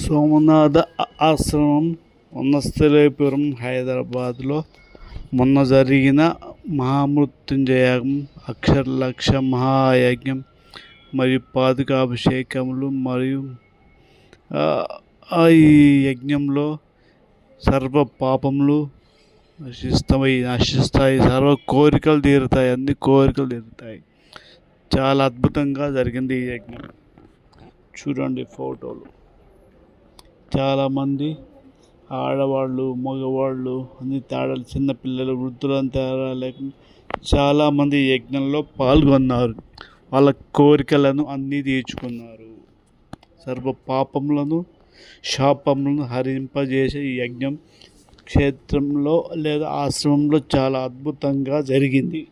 సోమనాథ ఆశ్రమం వనస్థలిపురం హైదరాబాద్లో మొన్న జరిగిన మహామృత్యుంజయ యాగం, అక్షరలక్ష మహాయజ్ఞం మరియు పాదుకాభిషేకములు మరియు ఈ యజ్ఞంలో సర్వ పాపములు నశిస్తాయి, సర్వ కోరికలు తీరుతాయి, అన్ని కోరికలు తీరుతాయి. చాలా అద్భుతంగా జరిగింది ఈ యజ్ఞం. చూడండి ఫోటోలు. చాలామంది ఆడవాళ్ళు, మగవాళ్ళు, అన్ని తేడాలు, చిన్నపిల్లలు, వృద్ధులని తేడా లేకుండా చాలామంది ఈ యజ్ఞంలో పాల్గొన్నారు. వాళ్ళ కోరికలను అన్నీ తీర్చుకున్నారు. సర్వ పాపములను, శాపములను హరింపజేసే ఈ యజ్ఞం క్షేత్రంలో లేదా ఆశ్రమంలో చాలా అద్భుతంగా జరిగింది.